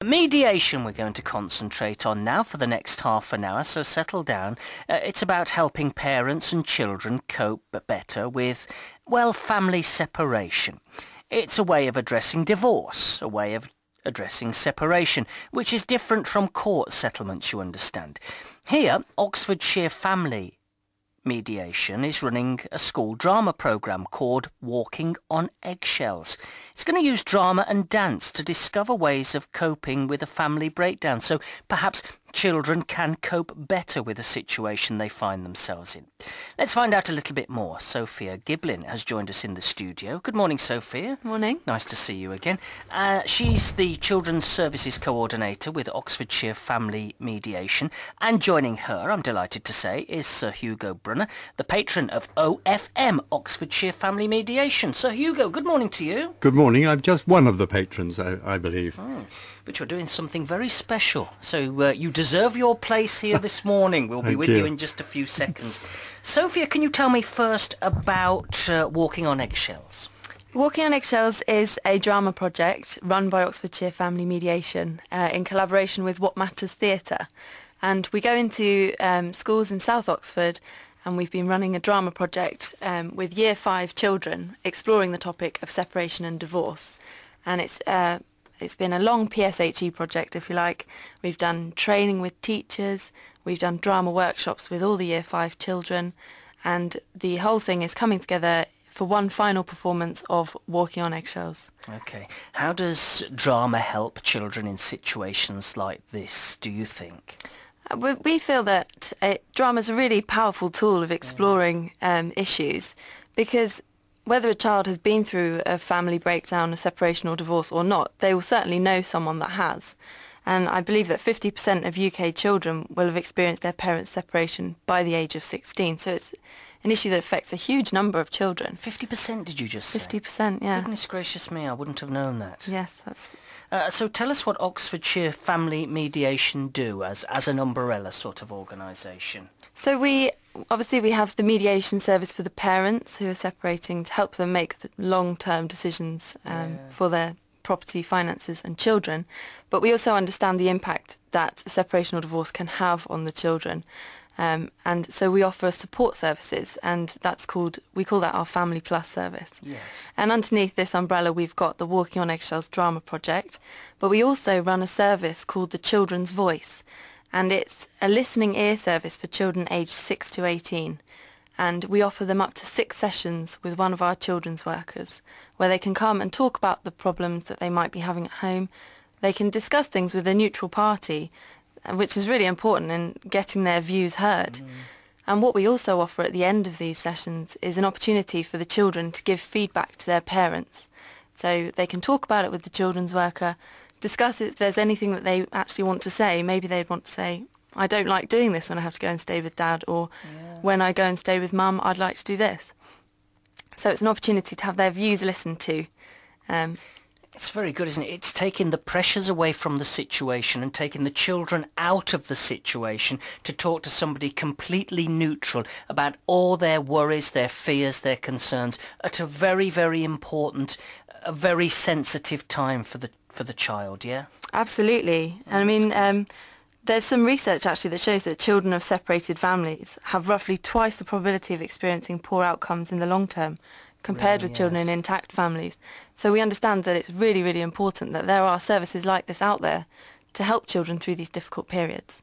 Mediation we're going to concentrate on now for the next half an hour, so settle down. It's about helping parents and children cope better with, well, family separation. It's a way of addressing divorce, a way of addressing separation, which is different from court settlements, you understand. Here, Oxfordshire Family Mediation is running a school drama programme called Walking on Eggshells. It's going to use drama and dance to discover ways of coping with a family breakdown, so perhaps children can cope better with the situation they find themselves in. Let's find out a little bit more. Sophia Giblin has joined us in the studio. Good morning, Sophia. Morning. Nice to see you again. She's the Children's Services Coordinator with Oxfordshire Family Mediation, and joining her, I'm delighted to say, is Sir Hugo Brunner, the patron of OFM, Oxfordshire Family Mediation. Sir Hugo, good morning to you. Good morning. I'm just one of the patrons, I believe. But you're doing something very special, so you deserve your place here this morning. We'll be with you in just a few seconds. Sophia, can you tell me first about Walking on Eggshells? Walking on Eggshells is a drama project run by Oxfordshire Family Mediation in collaboration with What Matters Theatre. And we go into schools in South Oxford, and we've been running a drama project with Year 5 children exploring the topic of separation and divorce. And it's been a long PSHE project, if you like. We've done training with teachers, we've done drama workshops with all the Year 5 children, and the whole thing is coming together for one final performance of Walking on Eggshells. Okay. How does drama help children in situations like this, do you think? We feel that drama is a really powerful tool of exploring issues, because whether a child has been through a family breakdown, a separation or divorce or not, they will certainly know someone that has. And I believe that 50% of UK children will have experienced their parents' separation by the age of 16. So it's an issue that affects a huge number of children. 50% did you just say? 50%, yeah. Goodness gracious me, I wouldn't have known that. Yes, that's... So tell us what Oxfordshire Family Mediation do as an umbrella sort of organisation. So we have the mediation service for the parents who are separating to help them make the long-term decisions for their property, finances and children. But we also understand the impact that a separation or divorce can have on the children. And so we offer support services, and we call that our Family Plus service. Yes. And underneath this umbrella we've got the Walking on Eggshells drama project, but we also run a service called the Children's Voice, and it's a listening ear service for children aged 6 to 18. And we offer them up to 6 sessions with one of our children's workers, where they can come and talk about the problems that they might be having at home. They can discuss things with a neutral party, which is really important in getting their views heard. And what we also offer at the end of these sessions is an opportunity for the children to give feedback to their parents. So they can talk about it with the children's worker, discuss if there's anything that they actually want to say. Maybe they'd want to say, I don't like doing this when I have to go and stay with Dad, or when I go and stay with Mum, I'd like to do this. So it's an opportunity to have their views listened to. It's very good, isn't it? It's taking the pressures away from the situation and taking the children out of the situation to talk to somebody completely neutral about all their worries, their fears, their concerns at a very, very important, a very sensitive time for the child, yeah? Absolutely. And I mean, there's some research actually that shows that children of separated families have roughly twice the probability of experiencing poor outcomes in the long term compared with children in intact families. So we understand that it's really, really important that there are services like this out there to help children through these difficult periods.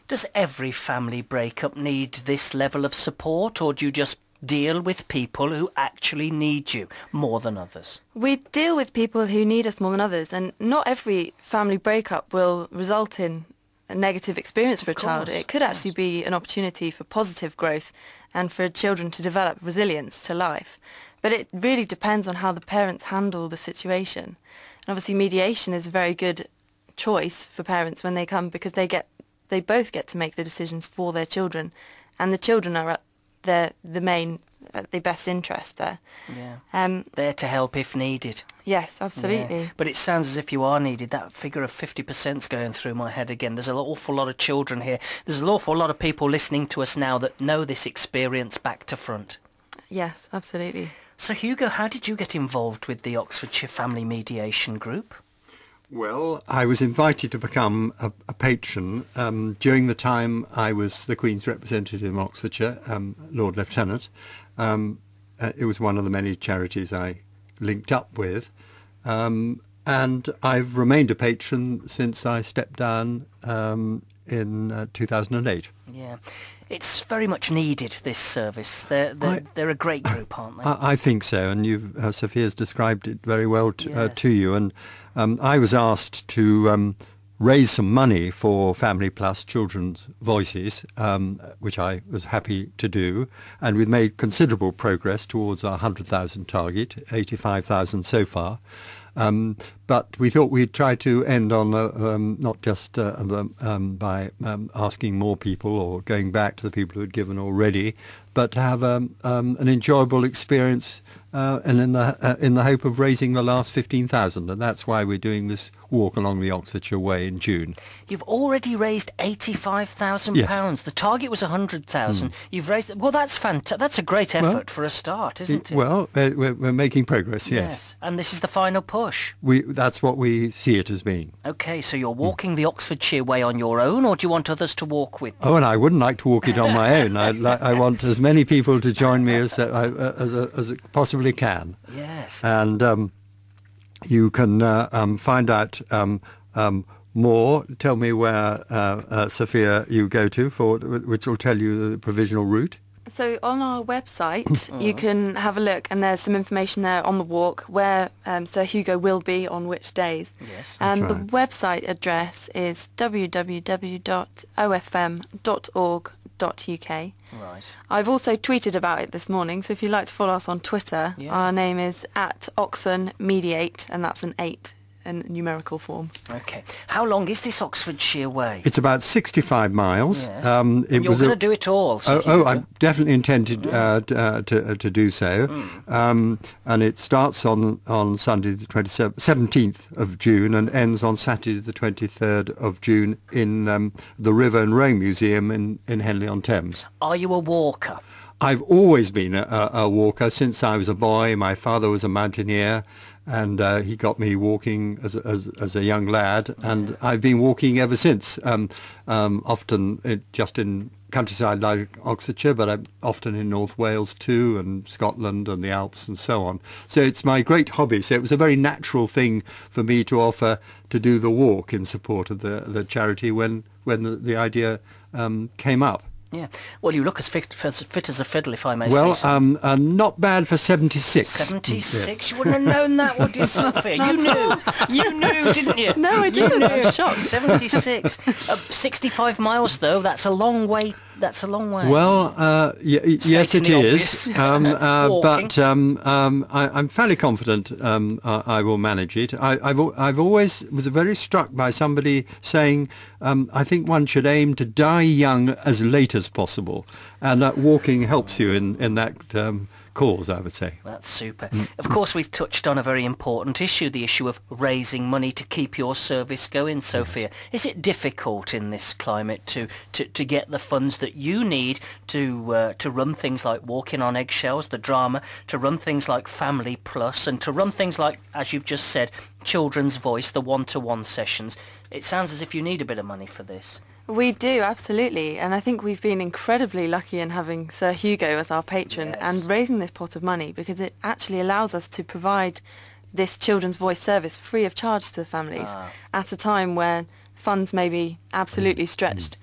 Does every family breakup need this level of support, or do you just deal with people who actually need you more than others? We deal with people who need us more than others, and not every family breakup will result in a negative experience for a child. It could actually be an opportunity for positive growth and for children to develop resilience to life. But it really depends on how the parents handle the situation. And obviously mediation is a very good choice for parents when they come, because they both get to make the decisions for their children, and the children are at the best interest there. Yeah. There to help if needed. Yes, absolutely. Yeah. But it sounds as if you are needed. That figure of 50% is going through my head again. There's an awful lot of children here. There's an awful lot of people listening to us now that know this experience back to front. Yes, absolutely. So Hugo, how did you get involved with the Oxfordshire Family Mediation Group? Well, I was invited to become a patron during the time I was the Queen's representative in Oxfordshire, Lord Lieutenant. It was one of the many charities I linked up with. And I've remained a patron since I stepped down in 2008. Yeah. It's very much needed, this service. They're a great group, aren't they? I think so, and Sophia's described it very well to you. And I was asked to raise some money for Family Plus Children's Voices, which I was happy to do, and we've made considerable progress towards our 100,000 target, 85,000 so far. But we thought we'd try to end on not just by asking more people or going back to the people who had given already, but to have an enjoyable experience and in the hope of raising the last 15,000. And that's why we're doing this walk along the Oxfordshire Way in June. You've already raised £85,000. Yes. The target was 100,000. You've raised... Well, that's fantastic. That's a great effort for a start, isn't it? Well, we're making progress, yes. And this is the final push. That's what we see it as being. OK, so you're walking the Oxfordshire Way on your own, or do you want others to walk with you? Oh, and I wouldn't like to walk it on my own. I want as many people to join me as I possibly can. Yes. And you can find out more. Tell me where, Sophia, you go to, which will tell you the provisional route. So on our website, you can have a look, and there's some information there on the walk where Sir Hugo will be on which days. Yes. And That's the right. website address is www.ofm.org.uk. Right. I've also tweeted about it this morning, so if you'd like to follow us on Twitter, our name is @OxonMediate, and that's an 8 in numerical form. OK. How long is this Oxfordshire Way? It's about 65 miles. Yes. And you're going to do it all. So I definitely intended to do so. And it starts on Sunday the 17th of June and ends on Saturday the 23rd of June in the River and Rome Museum in Henley-on-Thames. Are you a walker? I've always been a walker since I was a boy. My father was a mountaineer, and he got me walking as a young lad, and I've been walking ever since. Often just in countryside like Oxfordshire, but I'm often in North Wales too, and Scotland and the Alps and so on. So it's my great hobby. So it was a very natural thing for me to offer to do the walk in support of the charity when the idea came up. Yeah. Well, you look as fit as a fiddle, if I may Well, say so. not bad for 76. 76? Yes. You wouldn't have known that, would you, Sophia? You knew, didn't you? No, I didn't. I was shocked. 76. 65 miles, though, that's a long way. That's a long way. Well, yes, it Stating the is. obvious. But I'm fairly confident I will manage it. I've always was very struck by somebody saying, I think one should aim to die young as late as possible, and that walking helps you in that cause, I would say. That's super. Of course, we've touched on a very important issue, the issue of raising money to keep your service going, Sophia. Is it difficult in this climate to get the funds that you need to run things like Walking on Eggshells, the drama, to run things like Family Plus, and to run things like, as you've just said, Children's Voice, the one-to-one sessions? It sounds as if you need a bit of money for this. We do, absolutely. And I think we've been incredibly lucky in having Sir Hugo as our patron and raising this pot of money, because it actually allows us to provide this Children's Voice service free of charge to the families at a time where funds may be absolutely stretched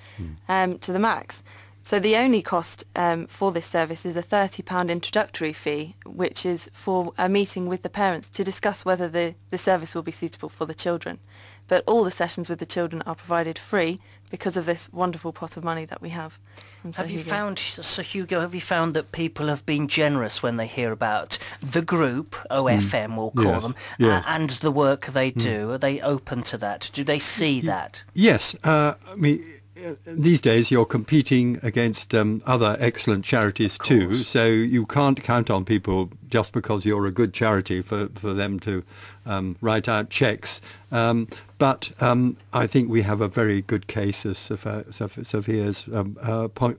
to the max. So the only cost for this service is a £30 introductory fee, which is for a meeting with the parents to discuss whether the service will be suitable for the children. But all the sessions with the children are provided free because of this wonderful pot of money that we have. Have you found, Sir Hugo, have you found that people have been generous when they hear about the group, OFM we'll call them, and the work they do? Are they open to that? Do they see that? Yes. I mean, these days you're competing against other excellent charities too, so you can't count on people just because you're a good charity for them to write out cheques. But I think we have a very good case, as Sophia's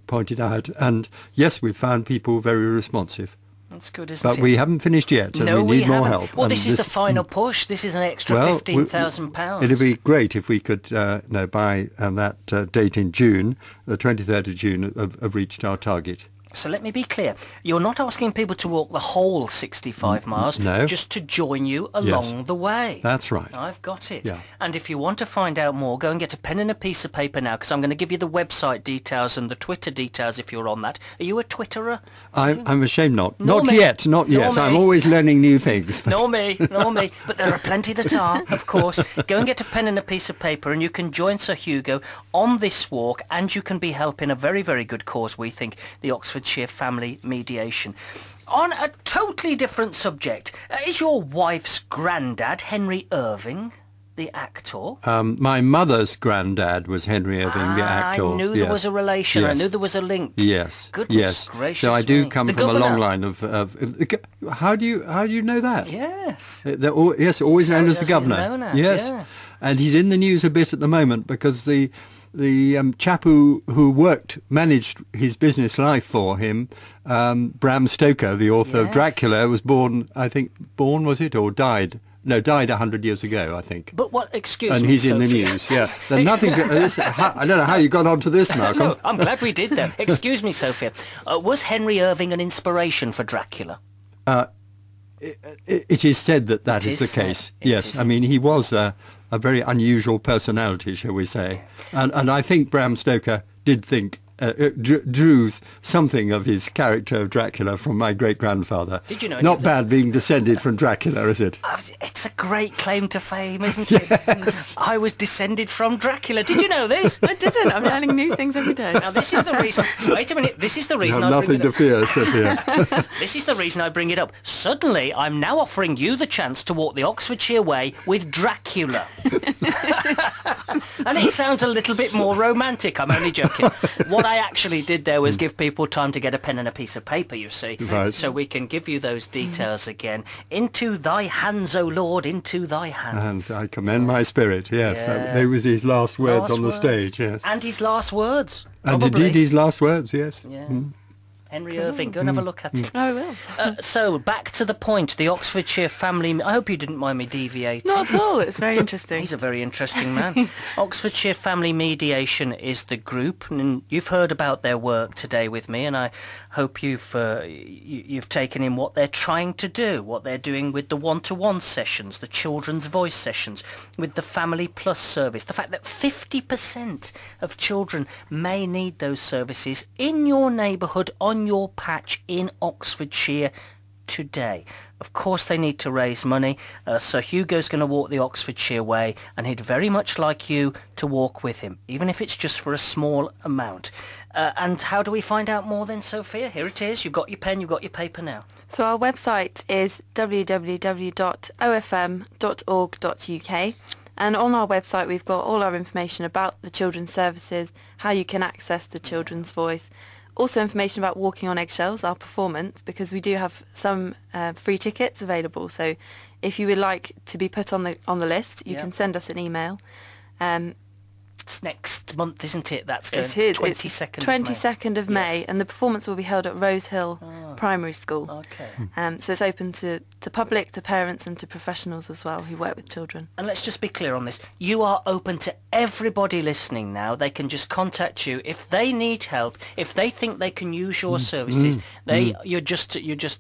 pointed out. And yes, we've found people very responsive. That's good, isn't But it? we haven't finished yet, and No, we need more haven't. help. Well, And this is the final push. This is an extra well, £15,000. It'd be great if we could, by that date in June, the 23rd of June, have reached our target. So let me be clear. You're not asking people to walk the whole 65 miles, no. just to join you along the way. That's right. I've got it. Yeah. And if you want to find out more, go and get a pen and a piece of paper now, because I'm going to give you the website details and the Twitter details if you're on that. Are you a Twitterer? I'm ashamed not. Nor Not me. yet, not Nor yet. me. I'm always learning new things. Nor me. But there are plenty that are, of course. Go and get a pen and a piece of paper, and you can join Sir Hugo on this walk, and you can be helping a very, very good cause, we think, the Oxfordshire Family Mediation. On a totally different subject, is your wife's granddad Henry Irving the actor? My mother's granddad was Henry Irving, the actor. I knew there was a relation. Yes. I knew there was a link. Yes. Goodness yes. gracious So I do me. come The from a governor. long line of. How do you know that? Yes. Yes, always known as the That's governor. what he's known as, yes, yeah. and he's in the news a bit at the moment because the chap who managed his business life for him, Bram Stoker, the author of Yes. Dracula, was born was it, or died? No, died 100 years ago, I think. But what, excuse And me, he's in the Sophia. news, yeah. There's nothing to, I don't know how you got onto this, Malcolm. No, I'm glad we did though. Excuse me, Sophia. Was Henry Irving an inspiration for Dracula? It is said that It is the is said. case. It Yes, is. I mean, he was a very unusual personality, shall we say. And I think Bram Stoker did think, drew something of his character of Dracula from my great-grandfather. Did you know any Not of that? bad being descended from Dracula, is it? It's a great claim to fame, isn't it? I was descended from Dracula. Did you know this? I didn't. I'm learning new things every day. Now this is the reason. Wait a minute. This is the You reason have I bring nothing it to up. fear, Sophia. This is the reason I bring it up. Suddenly, I'm now offering you the chance to walk the Oxfordshire Way with Dracula. And it sounds a little bit more romantic. I'm only joking. What I actually did there was give people time to get a pen and a piece of paper, you see. Right. So we can give you those details again. Into thy hands, O Lord, into thy hands. And I commend my spirit, yes. Yeah. They was his last words Last on the words. stage, yes. And his last words. And Probably. indeed his last words, yes. Yeah. Henry Irving, go and have a look at it. I will. So, back to the point, the Oxfordshire Family... I hope you didn't mind me deviating. Not at all. It's very interesting. He's a very interesting man. Oxfordshire Family Mediation is the group, and you've heard about their work today with me, and I hope you've taken in what they're trying to do, what they're doing with the one-to-one sessions, the children's voice sessions, with the Family Plus service, the fact that 50% of children may need those services in your neighbourhood, on your patch in Oxfordshire today. Of course they need to raise money. So Hugo's going to walk the Oxfordshire Way, and he'd very much like you to walk with him, even if it's just for a small amount. And how do we find out more then, Sophia? Here it is. You've got your pen, you've got your paper now. So our website is www.ofm.org.uk. And on our website we've got all our information about the children's services, how you can access the children's voice. Also information about Walking on Eggshells, our performance, because we do have some free tickets available. So if you would like to be put on the list, you can send us an email. It's next month, isn't it? That's going It is. 22nd It's 22nd of May, Yes. and the performance will be held at Rose Hill Primary School. Okay. So it's open to the public, to parents and to professionals as well who work with children. And let's just be clear on this. You are open to everybody listening now. They can just contact you if they need help, if they think they can use your services. You're just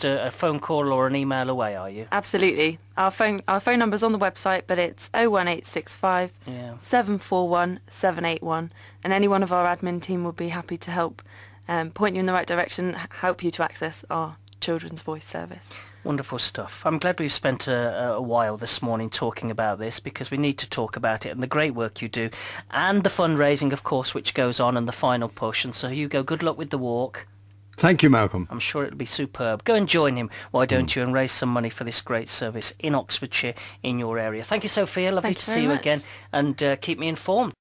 a phone call or an email away, are you? Absolutely. Our phone number's on the website, but it's 01865 741 781, and any one of our admin team will be happy to help point you in the right direction, help you to access our children's voice service. Wonderful stuff. I'm glad we've spent a while this morning talking about this, because we need to talk about it and the great work you do, and the fundraising, of course, which goes on, and the final push. And so, Hugo, good luck with the walk. Thank you, Malcolm. I'm sure it'll be superb. Go and join him, why don't you, and raise some money for this great service in Oxfordshire, in your area. Thank you, Sophia. Lovely Thank to you see very you much. again, and keep me informed.